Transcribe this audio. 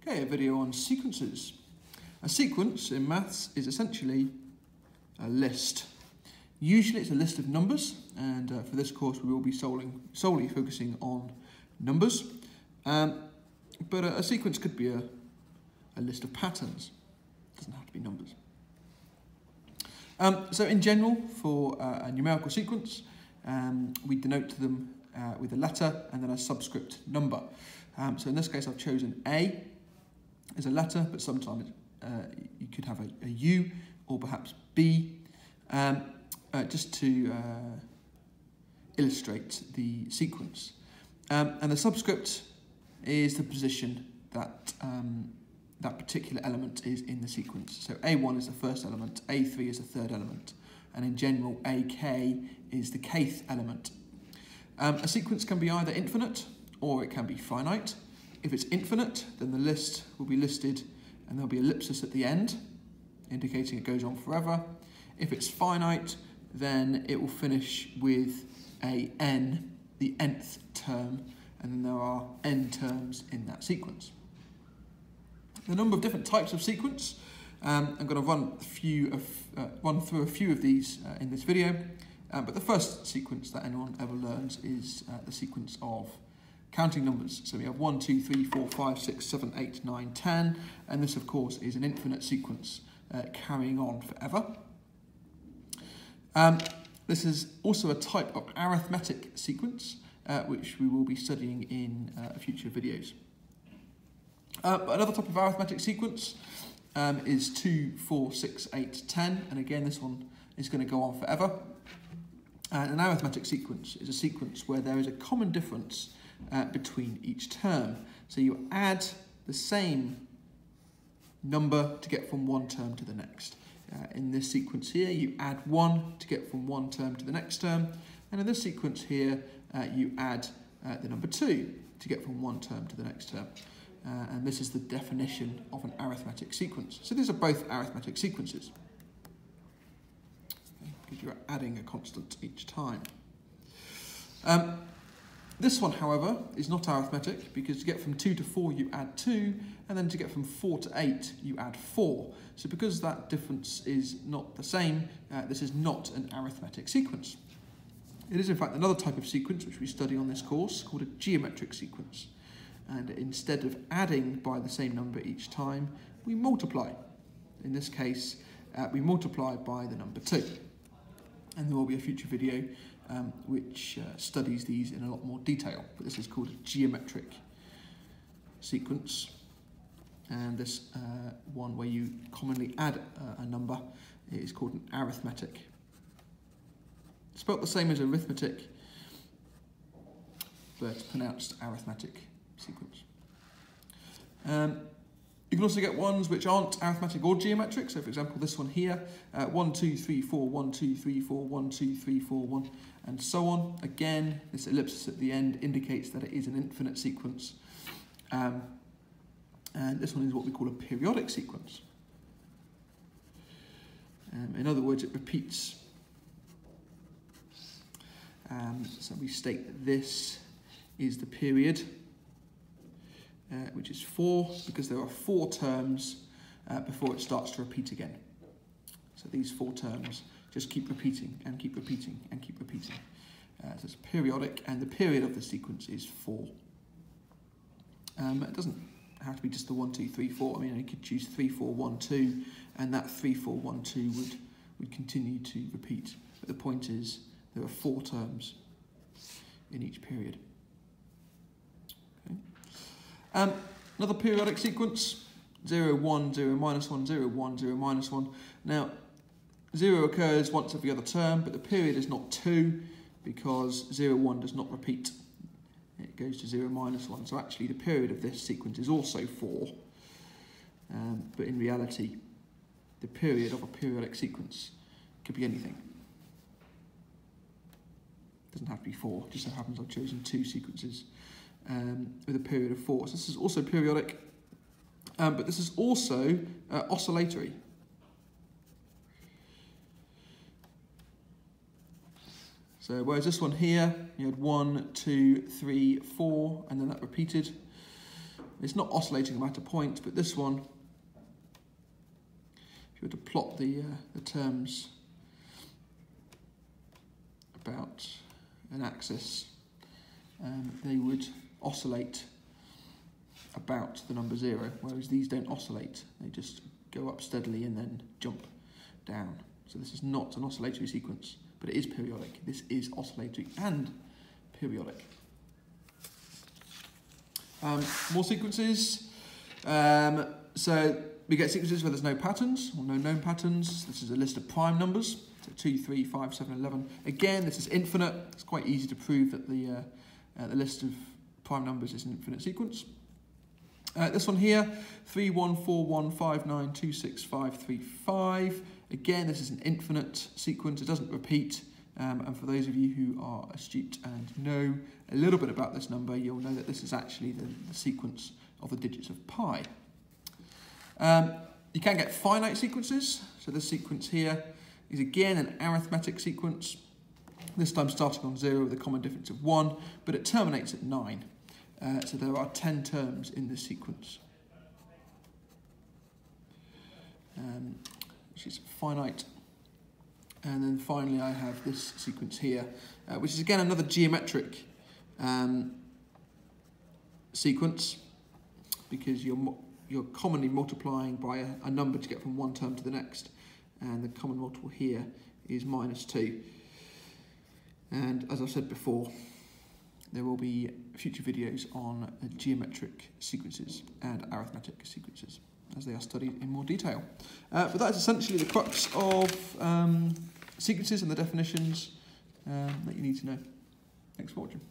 Okay, a video on sequences. A sequence in maths is essentially a list. Usually it's a list of numbers, and for this course we will be solely focusing on numbers. But a sequence could be a list of patterns. It doesn't have to be numbers. So in general, for a numerical sequence, we denote them with a letter and then a subscript number. So in this case I've chosen A as a letter, but sometimes you could have a U or perhaps B, just to illustrate the sequence. And the subscript is the position that that particular element is in the sequence. So A1 is the first element, A3 is the third element, and in general AK is the kth element. A sequence can be either infinite or it can be finite. If it's infinite, then the list will be listed and there'll be ellipsis at the end, indicating it goes on forever. If it's finite, then it will finish with a n, the nth term, and then there are n terms in that sequence. The number of different types of sequence, I'm going to run through a few of these in this video, but the first sequence that anyone ever learns is the sequence of counting numbers. So we have 1, 2, 3, 4, 5, 6, 7, 8, 9, 10, and this of course is an infinite sequence carrying on forever. This is also a type of arithmetic sequence, which we will be studying in future videos. Another type of arithmetic sequence is 2, 4, 6, 8, 10, and again this one is going to go on forever. An arithmetic sequence is a sequence where there is a common difference between each term. So you add the same number to get from one term to the next. In this sequence here, you add 1 to get from one term to the next term, and in this sequence here, you add the number 2 to get from one term to the next term. And this is the definition of an arithmetic sequence. So these are both arithmetic sequences, because you're adding a constant each time. This one, however, is not arithmetic, because to get from 2 to 4 you add 2, and then to get from 4 to 8 you add 4. So because that difference is not the same, this is not an arithmetic sequence. It is in fact another type of sequence which we study on this course called a geometric sequence. And instead of adding by the same number each time, we multiply. In this case, we multiply by the number 2. And there will be a future video which studies these in a lot more detail, but this is called a geometric sequence. And this one where you commonly add a number is called an arithmetic. Spelt the same as arithmetic, but pronounced arithmetic sequence. You can also get ones which aren't arithmetic or geometric. So for example, this one here, 1, 2, 3, 4, 1, 2, 3, 4, 1, 2, 3, 4, 1, and so on. Again, this ellipsis at the end indicates that it is an infinite sequence. And this one is what we call a periodic sequence. In other words, it repeats. So we state that this is the period, which is 4, because there are 4 terms before it starts to repeat again. So these 4 terms just keep repeating and keep repeating and keep repeating. So it's periodic, and the period of the sequence is 4. It doesn't have to be just the 1, 2, 3, 4. I mean, you could choose 3, 4, 1, 2, and that 3, 4, 1, 2 would continue to repeat. But the point is, there are 4 terms in each period. Okay. Another periodic sequence, 0, 1, 0, minus 1, 0, 1, 0, minus 1. Now, 0 occurs once every other term, but the period is not 2, because 0, 1 does not repeat. It goes to 0, minus 1. So actually the period of this sequence is also 4. But in reality, the period of a periodic sequence could be anything. It doesn't have to be 4. It just so happens I've chosen 2 sequences with a period of 4. So this is also periodic, but this is also oscillatory. So whereas this one here, you had 1, 2, 3, 4, and then that repeated. It's not oscillating about a point, but this one, if you were to plot the terms about an axis, they would oscillate about the number 0, whereas these don't oscillate. They just go up steadily and then jump down. So this is not an oscillatory sequence, but it is periodic. This is oscillatory and periodic. More sequences. So we get sequences where there's no patterns or no known patterns. This is a list of prime numbers. So 2, 3, 5, 7, 11. Again, this is infinite. It's quite easy to prove that the list of prime numbers is an infinite sequence. This one here, 3, 1, 4, 1, 5, 9, 2, 6, 5, 3, 5. Again, this is an infinite sequence. It doesn't repeat. And for those of you who are astute and know a little bit about this number, you'll know that this is actually the sequence of the digits of pi. You can get finite sequences. So this sequence here is again an arithmetic sequence, this time starting on 0 with a common difference of 1, but it terminates at 9. So there are 10 terms in this sequence, which is finite. And then finally I have this sequence here, which is again another geometric sequence, because you're commonly multiplying by a number to get from one term to the next, and the common multiple here is -2. And as I've said before, there will be future videos on geometric sequences and arithmetic sequences, as they are studied in more detail. But that is essentially the crux of sequences and the definitions that you need to know. Thanks for watching.